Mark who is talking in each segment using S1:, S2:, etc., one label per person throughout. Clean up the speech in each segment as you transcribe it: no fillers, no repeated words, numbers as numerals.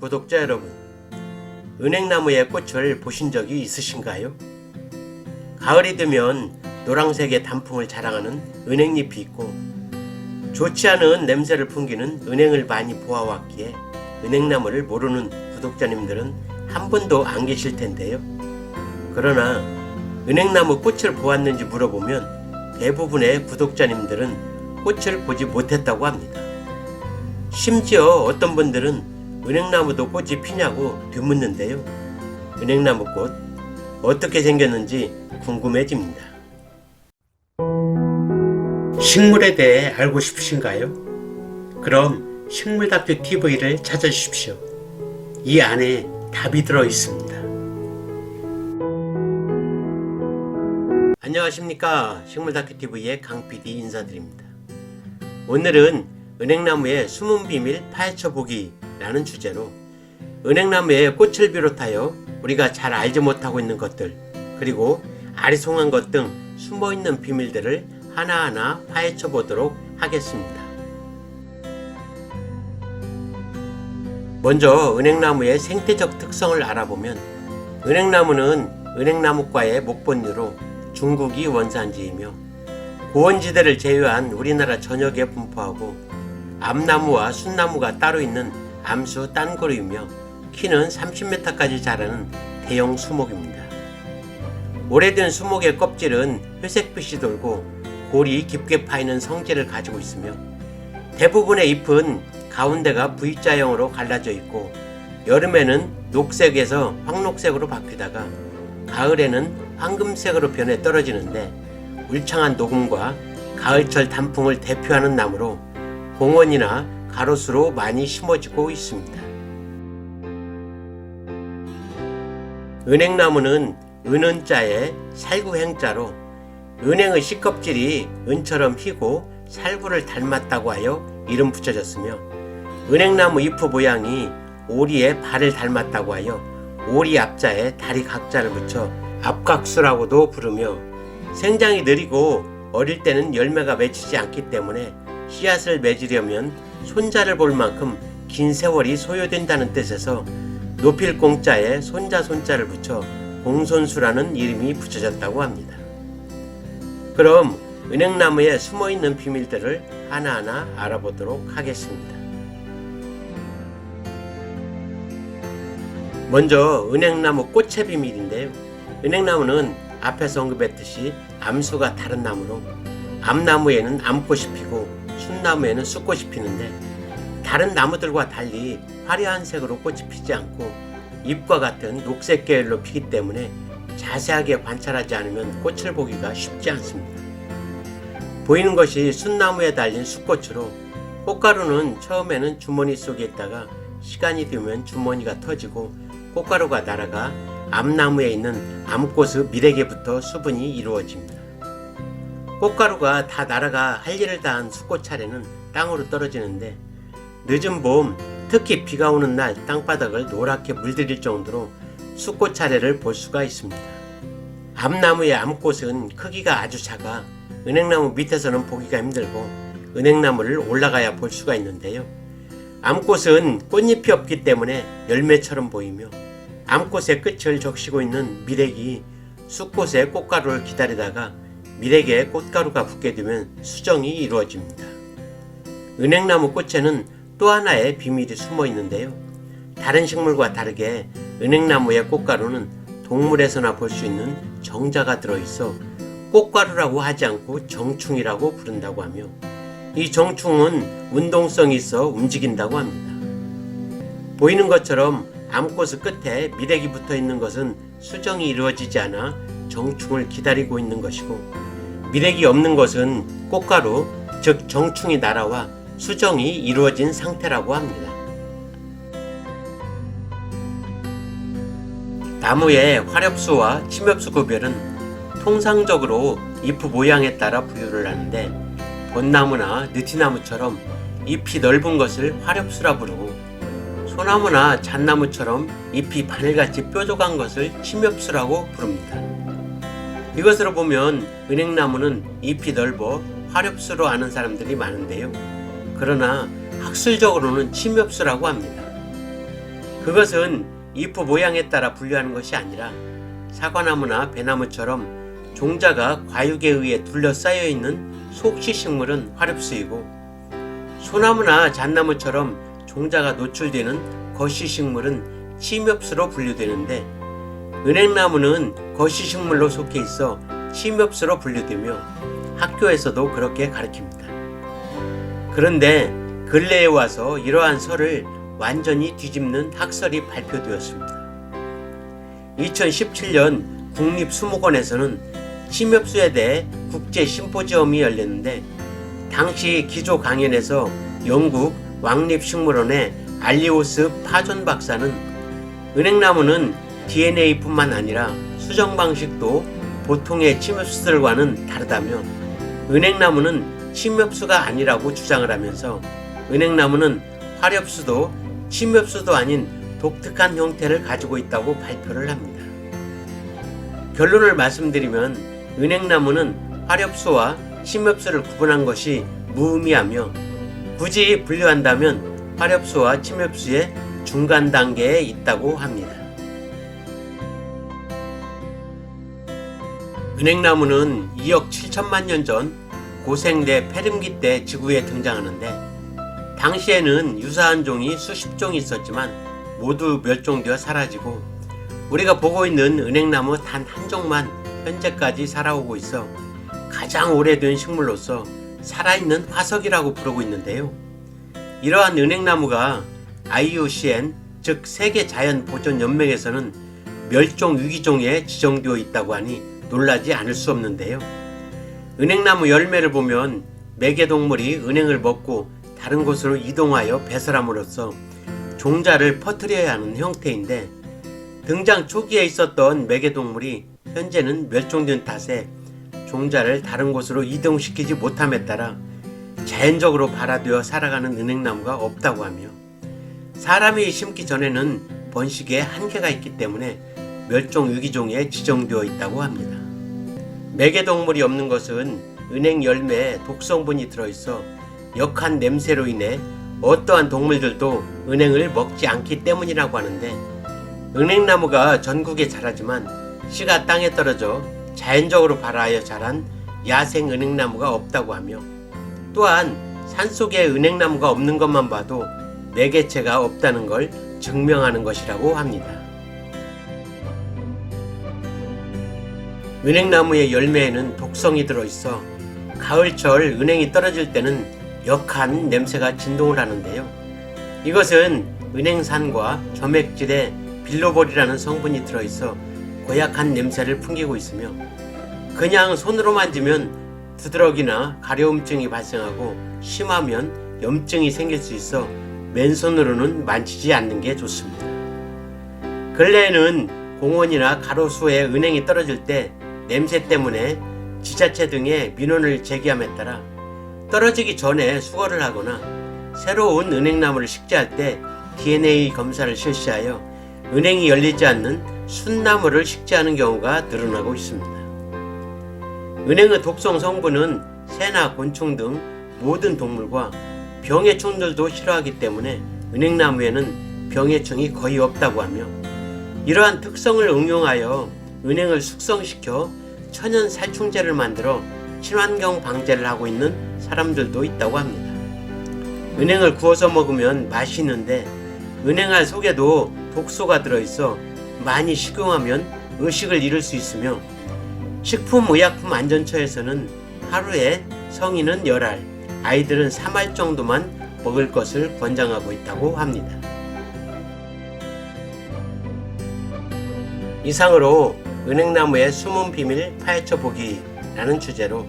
S1: 구독자 여러분, 은행나무의 꽃을 보신 적이 있으신가요? 가을이 되면 노란색의 단풍을 자랑하는 은행잎이 있고 좋지 않은 냄새를 풍기는 은행을 많이 보아왔기에 은행나무를 모르는 구독자님들은 한 분도 안 계실 텐데요. 그러나 은행나무 꽃을 보았는지 물어보면 대부분의 구독자님들은 꽃을 보지 못했다고 합니다. 심지어 어떤 분들은 은행나무도 꽃이 피냐고 되묻는데요. 은행나무 꽃 어떻게 생겼는지 궁금해집니다. 식물에 대해 알고 싶으신가요? 그럼 식물다큐 TV를 찾아주십시오. 이 안에 답이 들어 있습니다. 안녕하십니까, 식물다큐 TV의 강PD 인사드립니다. 오늘은 은행나무의 숨은 비밀 파헤쳐보기 라는 주제로 은행나무의 꽃을 비롯하여 우리가 잘 알지 못하고 있는 것들, 그리고 아리송한 것 등 숨어있는 비밀들을 하나하나 파헤쳐 보도록 하겠습니다. 먼저 은행나무의 생태적 특성을 알아보면 은행나무는 은행나무과의 목본류로 중국이 원산지이며 고원지대를 제외한 우리나라 전역에 분포하고 암나무와 순나무가 따로 있는 암수 딴고류이며 키는 30m까지 자라는 대형 수목입니다. 오래된 수목의 껍질은 회색빛이 돌고 골이 깊게 파이는 성질을 가지고 있으며 대부분의 잎은 가운데가 V자형으로 갈라져 있고 여름에는 녹색에서 황록색으로 바뀌다가 가을에는 황금색으로 변해 떨어지는데 울창한 녹음과 가을철 단풍을 대표하는 나무로 공원이나 가로수로 많이 심어지고 있습니다. 은행나무는 은은자에 살구행자로 은행의 씨껍질이 은처럼 희고 살구를 닮았다고 하여 이름 붙여졌으며 은행나무 잎의 모양이 오리의 발을 닮았다고 하여 오리 앞자에 다리 각자를 붙여 앞각수라고도 부르며 생장이 느리고 어릴 때는 열매가 맺히지 않기 때문에 씨앗을 맺으려면 손자를 볼 만큼 긴 세월이 소요된다는 뜻에서 노필공자에 손자 손자를 붙여 공손수라는 이름이 붙여졌다고 합니다. 그럼 은행나무에 숨어있는 비밀들을 하나하나 알아보도록 하겠습니다. 먼저 은행나무 꽃의 비밀인데요. 은행나무는 앞에서 언급했듯이 암수가 다른 나무로 암나무에는 암꽃이 피고 순나무에는 쑥꽃이 피는데 다른 나무들과 달리 화려한 색으로 꽃이 피지 않고 잎과 같은 녹색 계열로 피기 때문에 자세하게 관찰하지 않으면 꽃을 보기가 쉽지 않습니다. 보이는 것이 순나무에 달린 쑥꽃으로 꽃가루는 처음에는 주머니 속에 있다가 시간이 되면 주머니가 터지고 꽃가루가 날아가 암나무에 있는 암꽃의 밀에게부터 수분이 이루어집니다. 꽃가루가 다 날아가 할 일을 다한 쑥꽃 차례는 땅으로 떨어지는데 늦은 봄, 특히 비가 오는 날 땅바닥을 노랗게 물들일 정도로 쑥꽃 차례를 볼 수가 있습니다. 암나무의 암꽃은 크기가 아주 작아 은행나무 밑에서는 보기가 힘들고 은행나무를 올라가야 볼 수가 있는데요. 암꽃은 꽃잎이 없기 때문에 열매처럼 보이며 암꽃의 끝을 적시고 있는 밀액이 쑥꽃의 꽃가루를 기다리다가 밀액에 꽃가루가 붙게 되면 수정이 이루어집니다. 은행나무 꽃에는 또 하나의 비밀이 숨어 있는데요. 다른 식물과 다르게 은행나무의 꽃가루는 동물에서나 볼 수 있는 정자가 들어있어 꽃가루라고 하지 않고 정충이라고 부른다고 하며 이 정충은 운동성이 있어 움직인다고 합니다. 보이는 것처럼 암꽃의 끝에 밀액이 붙어 있는 것은 수정이 이루어지지 않아 정충을 기다리고 있는 것이고 밀액이 없는 것은 꽃가루, 즉 정충이 날아와 수정이 이루어진 상태라고 합니다. 나무의 화렵수와 침엽수 구별은 통상적으로 잎 모양에 따라 부여를 하는데 벚나무나 느티나무처럼 잎이 넓은 것을 화렵수라 부르고 소나무나 잣나무처럼 잎이 바늘같이 뾰족한 것을 침엽수라고 부릅니다. 이것으로 보면 은행나무는 잎이 넓어 화렵수로 아는 사람들이 많은데요. 그러나 학술적으로는 침엽수라고 합니다. 그것은 잎의 모양에 따라 분류하는 것이 아니라 사과나무나 배나무처럼 종자가 과육에 의해 둘러싸여 있는 속시식물은 화렵수이고, 소나무나 잣나무처럼 종자가 노출되는 거시식물은 침엽수로 분류되는데, 은행나무는 거시식물로 속해 있어 침엽수로 분류되며 학교에서도 그렇게 가르칩니다. 그런데 근래에 와서 이러한 설을 완전히 뒤집는 학설이 발표되었습니다. 2017년 국립수목원에서는 침엽수에 대해 국제 심포지엄이 열렸는데, 당시 기조 강연에서 영국 왕립식물원의 알리오스 파존 박사는 은행나무는 DNA뿐만 아니라 수정 방식도 보통의 침엽수들과는 다르다며, 은행나무는 침엽수가 아니라고 주장을 하면서 은행나무는 화렵수도 침엽수도 아닌 독특한 형태를 가지고 있다고 발표를 합니다. 결론을 말씀드리면 은행나무는 화렵수와 침엽수를 구분한 것이 무의미하며, 굳이 분류한다면 화렵수와 침엽수의 중간 단계에 있다고 합니다. 은행나무는 2억 7천만 년 전 고생대 페름기 때 지구에 등장하는데, 당시에는 유사한 종이 수십 종이 있었지만 모두 멸종되어 사라지고, 우리가 보고 있는 은행나무 단 한 종만 현재까지 살아오고 있어 가장 오래된 식물로서 살아있는 화석이라고 부르고 있는데요. 이러한 은행나무가 IUCN, 즉 세계자연보존연맹에서는 멸종 위기종에 지정되어 있다고 하니 놀라지 않을 수 없는데요. 은행나무 열매를 보면 매개동물이 은행을 먹고 다른 곳으로 이동하여 배설함으로써 종자를 퍼뜨려야 하는 형태인데, 등장 초기에 있었던 매개동물이 현재는 멸종된 탓에 종자를 다른 곳으로 이동시키지 못함에 따라 자연적으로 발화되어 살아가는 은행나무가 없다고 하며, 사람이 심기 전에는 번식에 한계가 있기 때문에 멸종 위기종에 지정되어 있다고 합니다. 매개동물이 없는 것은 은행 열매에 독성분이 들어있어 역한 냄새로 인해 어떠한 동물들도 은행을 먹지 않기 때문이라고 하는데, 은행나무가 전국에 자라지만 씨가 땅에 떨어져 자연적으로 발화하여 자란 야생 은행나무가 없다고 하며, 또한 산속에 은행나무가 없는 것만 봐도 매개체가 없다는 걸 증명하는 것이라고 합니다. 은행나무의 열매에는 독성이 들어있어 가을철 은행이 떨어질 때는 역한 냄새가 진동을 하는데요. 이것은 은행산과 점액질에 빌로볼이라는 성분이 들어있어 고약한 냄새를 풍기고 있으며, 그냥 손으로 만지면 두드러기나 가려움증이 발생하고 심하면 염증이 생길 수 있어 맨손으로는 만지지 않는 게 좋습니다. 근래에는 공원이나 가로수에 은행이 떨어질 때 냄새 때문에 지자체 등에 민원을 제기함에 따라 떨어지기 전에 수거를 하거나 새로운 은행나무를 식재할 때 DNA 검사를 실시하여 은행이 열리지 않는 순나무를 식재하는 경우가 늘어나고 있습니다. 은행의 독성 성분은 새나 곤충 등 모든 동물과 병해충들도 싫어하기 때문에 은행나무에는 병해충이 거의 없다고 하며, 이러한 특성을 응용하여 은행을 숙성시켜 천연 살충제를 만들어 친환경 방제를 하고 있는 사람들도 있다고 합니다. 은행을 구워서 먹으면 맛이 있는데 은행알 속에도 독소가 들어있어 많이 식용하면 의식을 잃을 수 있으며, 식품의약품안전처에서는 하루에 성인은 10알, 아이들은 3알 정도만 먹을 것을 권장하고 있다고 합니다. 이상으로 은행나무의 숨은 비밀 파헤쳐 보기라는 주제로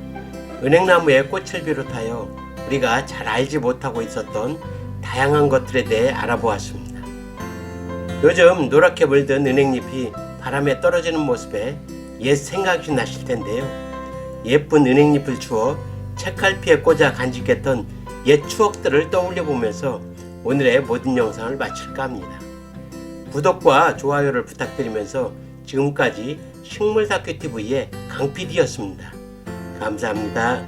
S1: 은행나무의 꽃을 비롯하여 우리가 잘 알지 못하고 있었던 다양한 것들에 대해 알아보았습니다. 요즘 노랗게 물든 은행잎이 바람에 떨어지는 모습에 옛 생각이 나실 텐데요. 예쁜 은행잎을 주워 책갈피에 꽂아 간직했던 옛 추억들을 떠올려 보면서 오늘의 모든 영상을 마칠까 합니다. 구독과 좋아요를 부탁드리면서 지금까지 식물다큐TV의 강PD였습니다. 감사합니다.